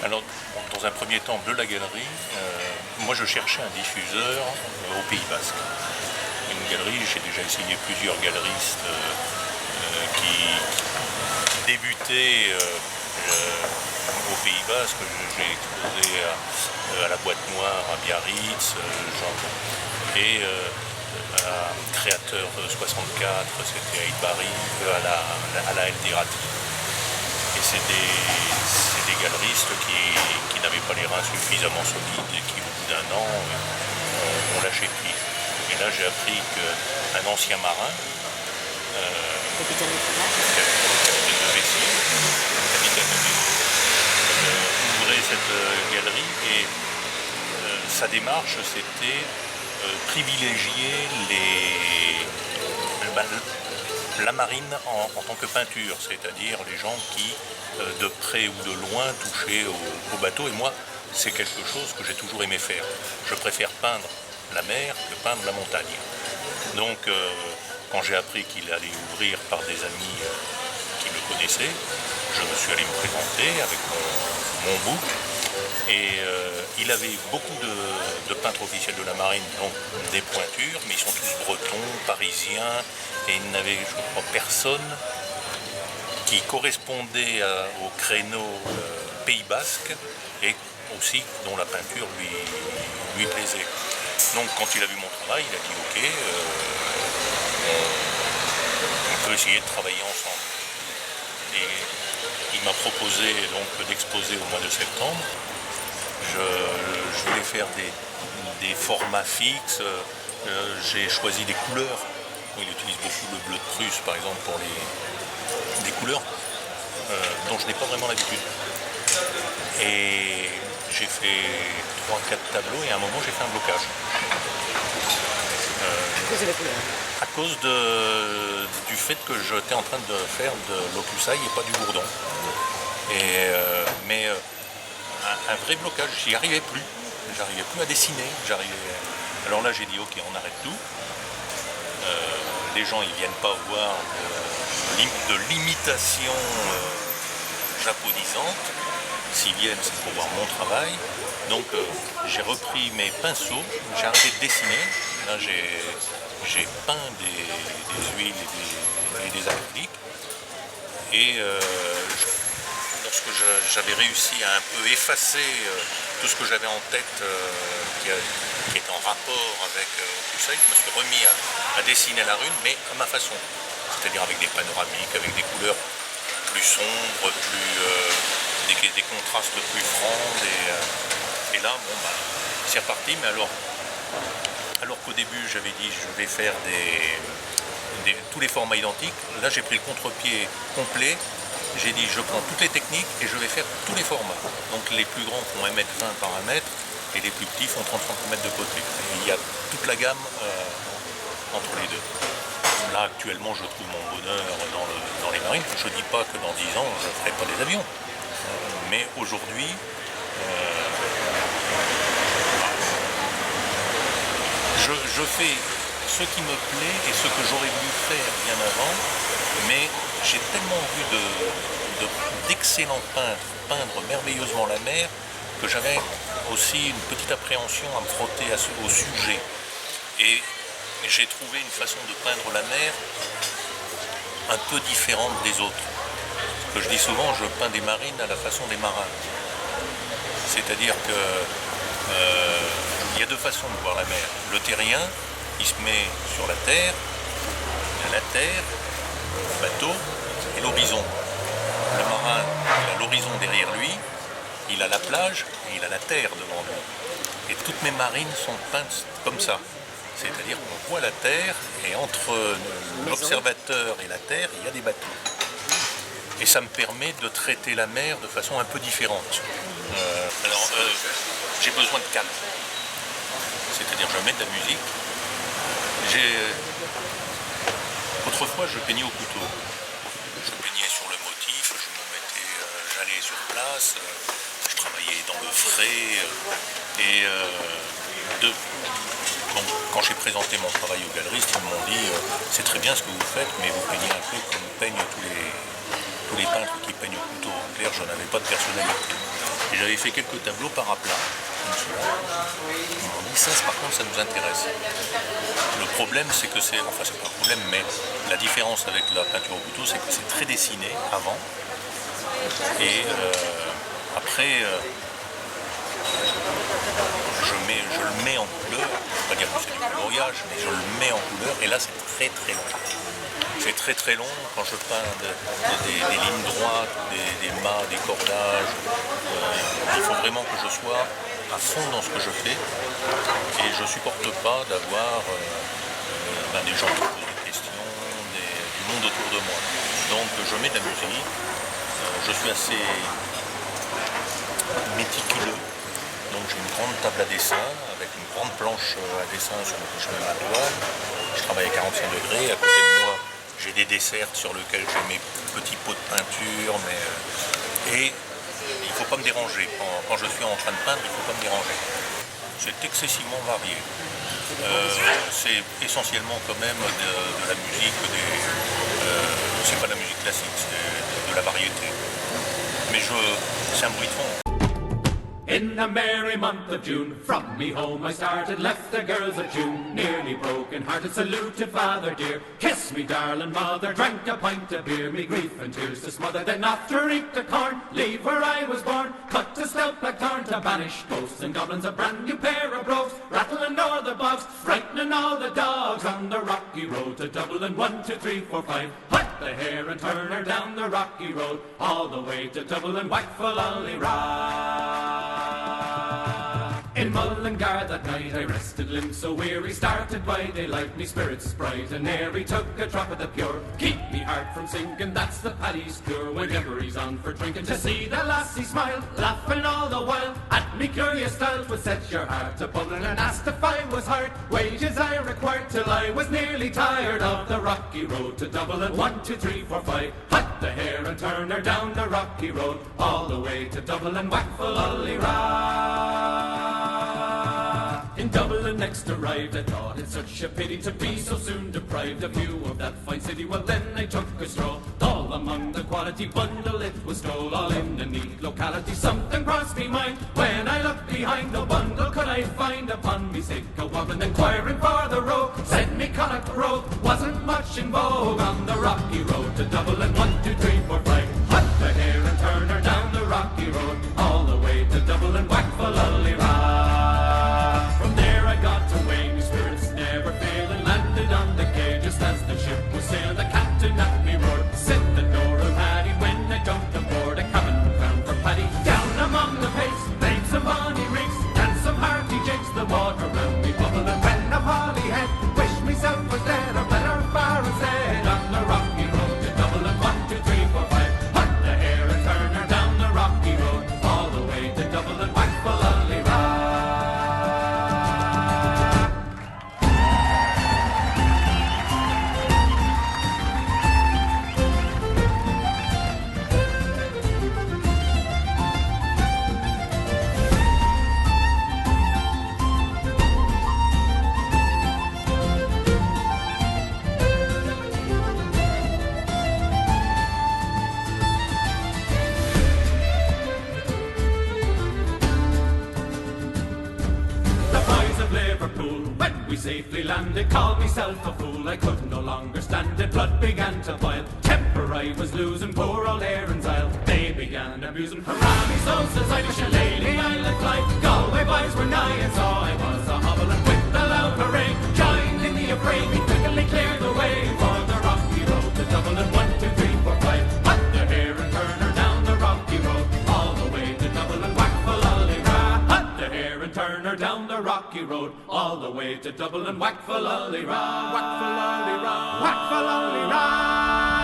Alors, dans un premier temps, de la galerie, moi je cherchais un diffuseur au Pays Basque. Une galerie, j'ai déjà essayé plusieurs galeristes qui débutaient au Pays Basque. J'ai exposé à la Boîte Noire, à Biarritz, et à Créateur 64, c'était à Idbari, à la Eldirati. Et c'est des galeristes qui n'avaient pas les reins suffisamment solides et qui, au bout d'un an, ont lâché prise. Et là, j'ai appris qu'un ancien marin, capitaine de vaisseau, ouvrait cette galerie et sa démarche, c'était privilégier la marine en tant que peinture, c'est-à-dire les gens qui, de près ou de loin, touchaient au bateau. Et moi, c'est quelque chose que j'ai toujours aimé faire. Je préfère peindre la mer que peindre la montagne. Donc, quand j'ai appris qu'il allait ouvrir par des amis qui le connaissaient, je me suis allé me présenter avec mon book. Et il avait beaucoup de peintres officiels de la marine, donc des pointures, mais ils sont tous bretons, parisiens, et il n'avait, je crois, personne qui correspondait au créneau Pays Basque et aussi dont la peinture lui plaisait. Donc quand il a vu mon travail, il a dit ok, on peut essayer de travailler ensemble. Et il m'a proposé donc d'exposer au mois de septembre. Je voulais faire des formats fixes, j'ai choisi des couleurs. Il utilise beaucoup le bleu de Prusse par exemple pour des couleurs dont je n'ai pas vraiment l'habitude. Et j'ai fait 3-4 tableaux et à un moment j'ai fait un blocage. À cause de la couleur. À cause du fait que j'étais en train de faire de l'ocusaille et pas du bourdon. Mais un vrai blocage, j'y arrivais plus. J'arrivais plus à dessiner. Alors là j'ai dit ok, on arrête tout. Les gens ils viennent pas voir de l'imitation japonisante. S'ils viennent, c'est pour voir mon travail. Donc j'ai repris mes pinceaux, j'ai arrêté de dessiner. Là j'ai peint des huiles et des acryliques. Et lorsque j'avais réussi à un peu effacer tout ce que j'avais en tête qui est en rapport avec tout ça, je me suis remis à dessiner la rune, mais à ma façon. C'est-à-dire avec des panoramiques, avec des couleurs plus sombres, des contrastes plus francs. Et là, bon, c'est reparti. Mais alors qu'au début, j'avais dit je vais faire tous les formats identiques, là j'ai pris le contre-pied complet. J'ai dit je prends toutes les techniques et je vais faire tous les formats. Donc les plus grands font 1,20 m par 1 m et les plus petits font 30 cm de côté. Et il y a toute la gamme entre les deux. Là actuellement je trouve mon bonheur dans les marines. Je ne dis pas que dans 10 ans je ne ferai pas des avions. Mais aujourd'hui, je fais ce qui me plaît et ce que j'aurais voulu faire bien avant, mais j'ai tellement vu d'excellents peintres peindre merveilleusement la mer que j'avais aussi une petite appréhension à me frotter au sujet. Et j'ai trouvé une façon de peindre la mer un peu différente des autres. Ce que je dis souvent, je peins des marines à la façon des marins. C'est-à-dire que il y a deux façons de voir la mer. Le terrien, il se met sur la terre, il y a la terre, le bateau et l'horizon. Le marin, il a l'horizon derrière lui, il a la plage et il a la terre devant lui. Et toutes mes marines sont peintes comme ça. C'est-à-dire qu'on voit la terre et entre l'observateur et la terre, il y a des bateaux. Et ça me permet de traiter la mer de façon un peu différente. J'ai besoin de calme. C'est-à-dire je mets de la musique. Autrefois, je peignais au couteau. Je peignais sur le motif, j'allais sur place, je travaillais dans le frais. Quand j'ai présenté mon travail aux galeristes, ils m'ont dit c'est très bien ce que vous faites, mais vous peignez un peu comme peignent tous les peintres qui peignent au couteau. En clair, je n'avais pas de personnalité. Et j'avais fait quelques tableaux par plat, comme cela. Ils m'ont dit ça, par contre, ça nous intéresse. Le problème, c'est que c'est pas un problème, mais la différence avec la peinture au couteau, c'est que c'est très dessiné avant. Et après, je le mets en couleur. Je ne vais pas dire que c'est du coloriage, mais je le mets en couleur. Et là, c'est très très long. C'est très très long quand je peins des lignes droites, des mâts, des cordages. Il faut vraiment que je sois à fond dans ce que je fais. Et je ne supporte pas d'avoir des gens qui posent des questions, du monde autour de moi. Donc je mets de la musique. Je suis assez méticuleux. Donc j'ai une grande table à dessin avec une grande planche à dessin sur laquelle je mets ma toile. Je travaille à 45 degrés. À côté de moi, j'ai des desserts sur lesquels j'ai mes petits pots de peinture. Et il ne faut pas me déranger. Quand je suis en train de peindre, il ne faut pas me déranger. C'est excessivement varié. C'est essentiellement quand même de la musique, c'est pas de la musique classique, c'est de la variété. Mais c'est un bruit de fond. In the merry month of June, from me home I started, left the girls of June, nearly broken-hearted, saluted father dear, kiss me darling mother, drank a pint of beer, me grief and tears to smother, then after eat the corn, leave where I was born, cut a stout black thorn to banish ghosts and goblins, a brand new pair of brogues, rattling o'er the bogs, frightening all the dogs on the rocky road to Dublin. 1, 2, 3, 4, 5, hut the hare and turn her down the rocky road, all the way to Dublin, whack for Lolly-Rah. In Mullingar that night I rested, limbs so weary, started by daylight, me spirits bright, and ere he took a drop of the pure, keep me heart from sinking, that's the paddy's cure, whenever he's on for drinking, to see the lassie smile, laughing all the while, at me curious style would set your heart to bubbling, and asked if I was hard, wages I required, till I was nearly tired of the rocky road to Dublin. 1, 2, 3, 4, 5, hut the hare and turn her down the rocky road, all the way to Dublin, whack for Lolly-Rah. In Dublin next arrived, I thought it such a pity to be so soon deprived of view of that fine city. Well then I took a stroll, all among the quality bundle it was stole, all in a neat locality. Something crossed me mind, when I looked behind, no bundle could I find. Upon me sick a woman inquiring for the road, said me Connacht Road wasn't much in vogue on the rocky road to Dublin. 1, 2, 3, 4, 5, hut the hare and turn her down the rocky road, all the way to Dublin, whack for Lolly-Rah. From there I got away, my spirits never failing, landed on the quay just as the ship was sailing. The captain at me roared, said the door of Paddy, when I jumped aboard, a cabin found for Paddy. Down among the pace, played some bonny rigs, danced some hearty jigs, the water round me bubbling. When a Holyhead, wished myself was dead, or better far instead, on the rocky road to Dublin. 1, 2, 3, 4, 5, hut the hare and turn her down the rocky road, all the way to Dublin, whack for Lolly-Rah. When we safely landed, called myself a fool, I could no longer stand it, blood began to boil, temper I was losing, poor old Aaron's Isle, they began abusing, hurrah me so says I, to Shillelagh I let fly, Galway boys were nigh, and so I was a hobbling with a loud hooray, joined in the affray, we quickly cleared the way, for the rocky road to Dublin. 1, 2, 3, 4, 5, hut the hare and turn her down the rocky road, all the way to Dublin, whack for Lolly-Rah. Hut the hare and turn her down the rocky road, all the way to Dublin, whack for Lolly-Rah. Whack for Lolly-Rah. Whack for Lolly-Rah.